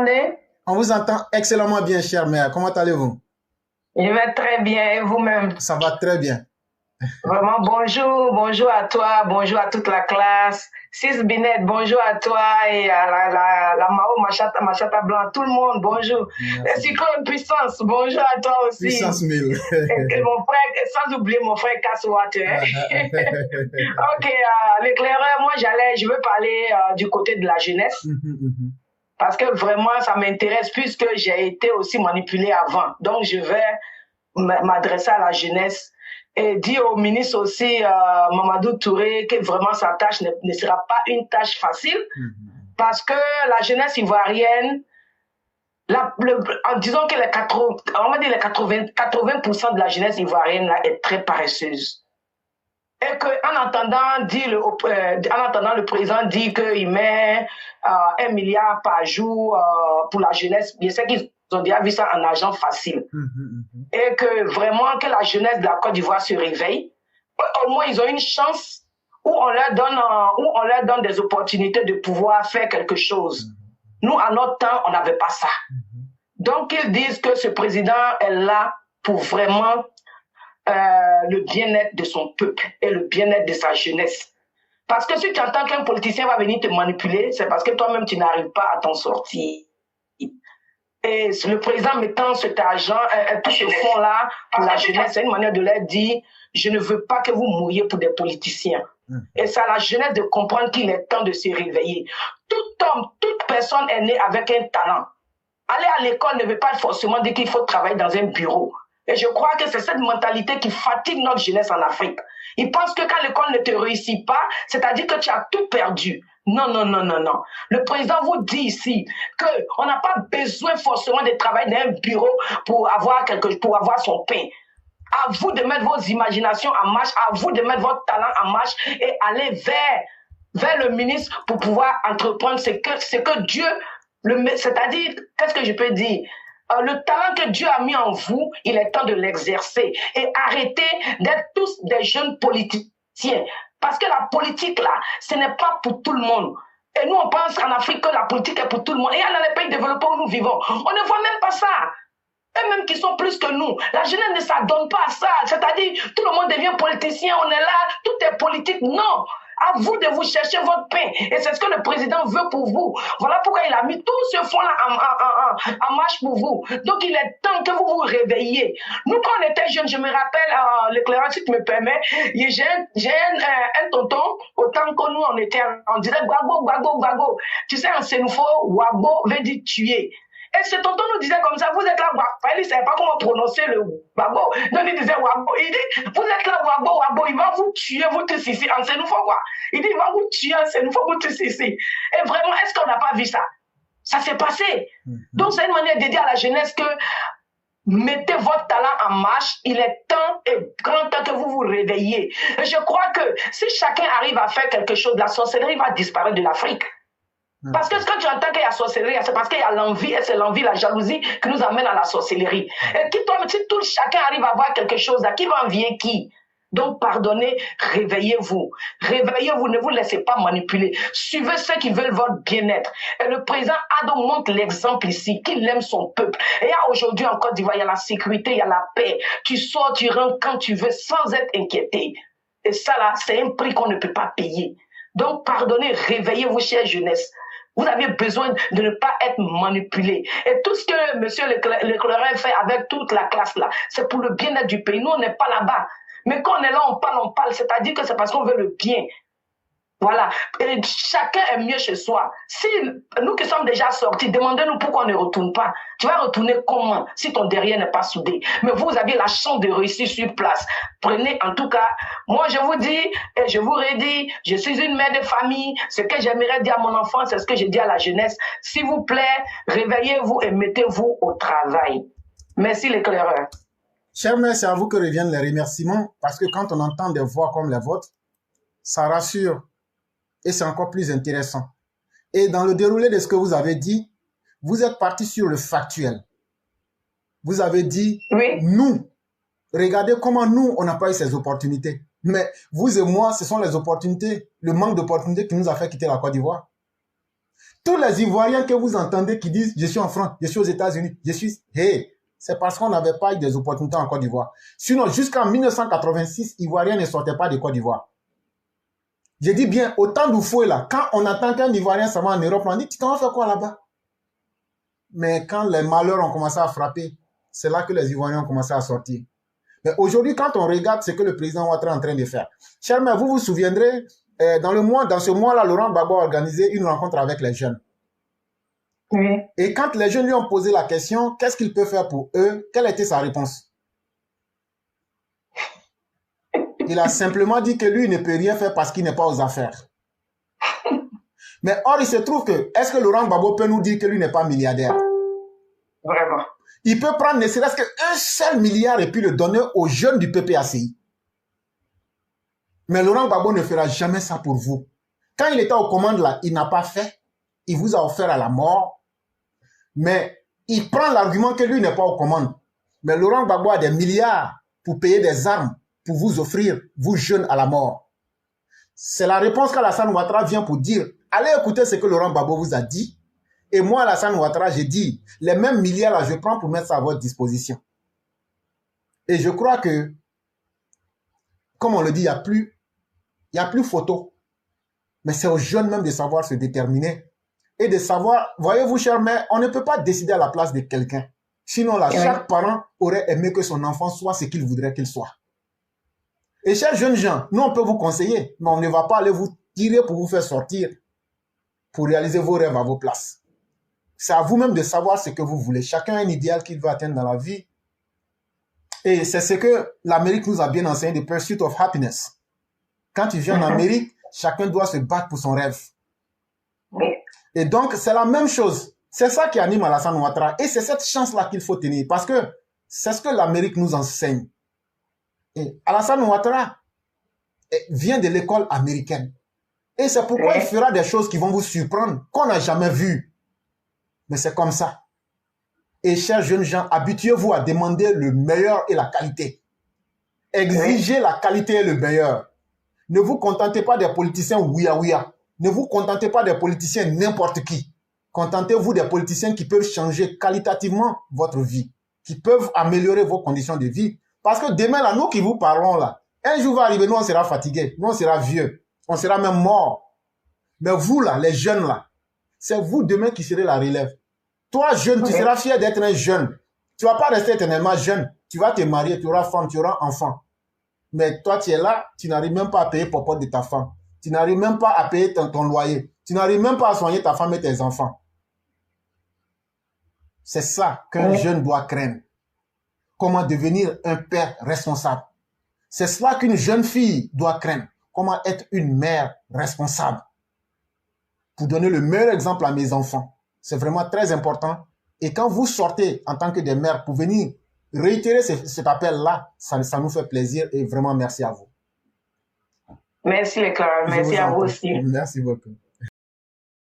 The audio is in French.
m'entendez? On vous entend excellemment bien, chère mère. Comment allez-vous? Je vais très bien, et vous-même? Ça va très bien. Vraiment, bonjour à toi, bonjour à toute la classe. Sis Binette, bonjour à toi et à la Mao Machata Blanc, tout le monde, bonjour. Merci. Cyclone Puissance, bonjour à toi aussi. Puissance 1000. Et mon frère, sans oublier mon frère Kaswater. Ok, l'éclaireur, moi je veux parler du côté de la jeunesse. Parce que vraiment, ça m'intéresse puisque j'ai été aussi manipulée avant. Donc, je vais m'adresser à la jeunesse et dire au ministre aussi, Mamadou Touré, que vraiment sa tâche ne sera pas une tâche facile. Parce que la jeunesse ivoirienne, disons que on va dire les 80% de la jeunesse ivoirienne là, est très paresseuse. Et qu'en entendant le président dire qu'il met 1 milliard par jour pour la jeunesse, je sais qu'ils ont déjà vu ça en argent facile. Et que vraiment que la jeunesse de la Côte d'Ivoire se réveille. Au moins, ils ont une chance où on leur donne des opportunités de pouvoir faire quelque chose. Nous, à notre temps, on n'avait pas ça. Donc, ils disent que ce président est là pour vraiment le bien-être de son peuple et le bien-être de sa jeunesse. Parce que si tu entends qu'un politicien va venir te manipuler, c'est parce que toi-même, tu n'arrives pas à t'en sortir. Et le président mettant cet argent, tout ce fonds-là pour la jeunesse, c'est une manière de leur dire, je ne veux pas que vous mouriez pour des politiciens. Et c'est à la jeunesse de comprendre qu'il est temps de se réveiller. Tout homme, toute personne est née avec un talent. Aller à l'école ne veut pas forcément dire qu'il faut travailler dans un bureau. Et je crois que c'est cette mentalité qui fatigue notre jeunesse en Afrique. Ils pensent que quand l'école ne te réussit pas, c'est-à-dire que tu as tout perdu. Non, non, non, non, non. Le président vous dit ici qu'on n'a pas besoin forcément de travailler dans un bureau pour avoir son pain. À vous de mettre vos imaginations en marche, à vous de mettre votre talent en marche et aller vers le ministre pour pouvoir entreprendre ce que Dieu, c'est-à-dire, qu'est-ce que je peux dire? Le talent que Dieu a mis en vous, il est temps de l'exercer et arrêter d'être tous des jeunes politiciens. Parce que la politique, là, ce n'est pas pour tout le monde. Et nous, on pense qu'en Afrique, que la politique est pour tout le monde. Et dans les pays développés où nous vivons, on ne voit même pas ça. Eux-mêmes qui sont plus que nous. La jeunesse ne s'adonne pas à ça. C'est-à-dire, tout le monde devient politicien, on est là, tout est politique. Non. À vous de vous chercher votre pain. Et c'est ce que le président veut pour vous. Voilà pourquoi il a mis tout ce fonds-là en marche pour vous. Donc, il est temps que vous vous réveilliez. Nous, quand on était jeunes, je me rappelle, l'éclairage, si tu me permets, j'ai un tonton, autant que nous, on disait Gwago, Gwago, Gwago. Tu sais, en Sénoufo, Wabo veut dire tuer. Et ce tonton nous disait comme ça, vous êtes là, il ne savait pas comment prononcer le Wabo. Donc il disait Wabo. Il dit, vous êtes là, Wabo, Wabo, il va vous tuer, vous tous ici. En Sénoufo, quoi. Il dit, il va vous tuer en Sénoufo, vous tous ici. Et vraiment, est-ce qu'on n'a pas vu ça? Ça s'est passé. Donc c'est une manière de dire à la jeunesse que mettez votre talent en marche, il est temps et grand temps que vous vous réveillez. Et je crois que si chacun arrive à faire quelque chose, la sorcellerie va disparaître de l'Afrique. Parce que quand tu entends qu'il y a sorcellerie, c'est parce qu'il y a l'envie, et c'est l'envie, la jalousie qui nous amène à la sorcellerie. Et si chacun arrive à voir quelque chose, à qui va envier qui? Donc, pardonnez, réveillez-vous. Réveillez-vous, ne vous laissez pas manipuler. Suivez ceux qui veulent votre bien-être. Et le président Ado montre l'exemple ici, qu'il aime son peuple. Et aujourd'hui en Côte d'Ivoire, il y a la sécurité, il y a la paix. Tu sors, tu rentres quand tu veux, sans être inquiété. Et ça, là, c'est un prix qu'on ne peut pas payer. Donc, pardonnez, réveillez-vous, chère jeunesse. Vous avez besoin de ne pas être manipulé. Et tout ce que M. Leclerc fait avec toute la classe là, c'est pour le bien-être du pays. Nous, on n'est pas là-bas. Mais quand on est là, on parle. C'est-à-dire que c'est parce qu'on veut le bien. Voilà. Et chacun est mieux chez soi. Si nous qui sommes déjà sortis, demandez-nous pourquoi on ne retourne pas. Tu vas retourner comment si ton derrière n'est pas soudé? Mais vous avez la chance de réussir sur place. Prenez en tout cas, moi je vous dis et je vous redis, je suis une mère de famille. Ce que j'aimerais dire à mon enfant, c'est ce que je dis à la jeunesse. S'il vous plaît, réveillez-vous et mettez-vous au travail. Merci l'éclaireur. Chère mère, c'est à vous que reviennent les remerciements parce que quand on entend des voix comme les vôtres, ça rassure. Et c'est encore plus intéressant. Et dans le déroulé de ce que vous avez dit, vous êtes parti sur le factuel. Vous avez dit, oui. Nous, regardez comment nous, on n'a pas eu ces opportunités. Mais vous et moi, ce sont les opportunités, le manque d'opportunités qui nous a fait quitter la Côte d'Ivoire. Tous les Ivoiriens que vous entendez qui disent « Je suis en France, je suis aux États-Unis, je suis... » Hey, c'est parce qu'on n'avait pas eu des opportunités en Côte d'Ivoire. Sinon, jusqu'en 1986, Ivoiriens ne sortaient pas de Côte d'Ivoire. Je dis bien, au temps d'Oufoué, là, quand on entend qu'un Ivoirien s'en va en Europe, on dit « Tu t'en vas faire quoi là-bas ?» Mais quand les malheurs ont commencé à frapper, c'est là que les Ivoiriens ont commencé à sortir. Mais aujourd'hui, quand on regarde ce que le président Ouattara est en train de faire, chers mères, vous vous souviendrez, dans ce mois-là, Laurent Gbagbo a organisé une rencontre avec les jeunes. Oui. Et quand les jeunes lui ont posé la question, qu'est-ce qu'il peut faire pour eux, quelle était sa réponse? Il a simplement dit que lui ne peut rien faire parce qu'il n'est pas aux affaires. Mais or, il se trouve que, est-ce que Laurent Gbagbo peut nous dire que lui n'est pas milliardaire? Vraiment. Il peut prendre ne serait-ce qu'un seul milliard et puis le donner aux jeunes du PPACI. Mais Laurent Gbagbo ne fera jamais ça pour vous. Quand il était aux commandes là, il n'a pas fait. Il vous a offert à la mort. Mais il prend l'argument que lui n'est pas aux commandes. Mais Laurent Gbagbo a des milliards pour payer des armes, pour vous offrir, vous jeunes, à la mort. C'est la réponse qu'Alassane Ouattara vient pour dire. Allez écouter ce que Laurent Gbagbo vous a dit. Et moi, Alassane Ouattara, j'ai dit, les mêmes milliards là, je prends pour mettre ça à votre disposition. Et je crois que, comme on le dit, il n'y a plus photo. Mais c'est aux jeunes même de savoir se déterminer. Et de savoir, voyez-vous, chers mères, on ne peut pas décider à la place de quelqu'un. Sinon, là, chaque parent aurait aimé que son enfant soit ce qu'il voudrait qu'il soit. Et chers jeunes gens, nous, on peut vous conseiller, mais on ne va pas aller vous tirer pour vous faire sortir, pour réaliser vos rêves à vos places. C'est à vous-même de savoir ce que vous voulez. Chacun a un idéal qu'il veut atteindre dans la vie. Et c'est ce que l'Amérique nous a bien enseigné, the pursuit of happiness. Quand tu viens en Amérique, chacun doit se battre pour son rêve. Et donc, c'est la même chose. C'est ça qui anime Alassane Ouattara. Et c'est cette chance-là qu'il faut tenir. Parce que c'est ce que l'Amérique nous enseigne. Et Alassane Ouattara vient de l'école américaine. Et c'est pourquoi il fera des choses qui vont vous surprendre, qu'on n'a jamais vues. Mais c'est comme ça. Et chers jeunes gens, habituez-vous à demander le meilleur et la qualité. Exigez la qualité et le meilleur. Ne vous contentez pas des politiciens ouïa-ouïa. Ne vous contentez pas des politiciens n'importe qui. Contentez-vous des politiciens qui peuvent changer qualitativement votre vie, qui peuvent améliorer vos conditions de vie. Parce que demain, là, nous qui vous parlons, là, un jour va arriver, nous, on sera fatigués, nous, on sera vieux, on sera même morts. Mais vous, là, les jeunes, là, c'est vous demain qui serez la relève. Toi, jeune, tu seras fier d'être un jeune. Tu ne vas pas rester éternellement jeune. Tu vas te marier, tu auras femme, tu auras enfant. Mais toi, tu es là, tu n'arrives même pas à payer popote de ta femme. Tu n'arrives même pas à payer ton loyer. Tu n'arrives même pas à soigner ta femme et tes enfants. C'est ça qu'un jeune doit craindre. Comment devenir un père responsable. C'est cela qu'une jeune fille doit craindre. Comment être une mère responsable. Pour donner le meilleur exemple à mes enfants. C'est vraiment très important. Et quand vous sortez en tant que des mères pour venir réitérer cet appel-là, ça nous fait plaisir et vraiment merci à vous. Merci les Clara, merci à vous aussi. Merci beaucoup.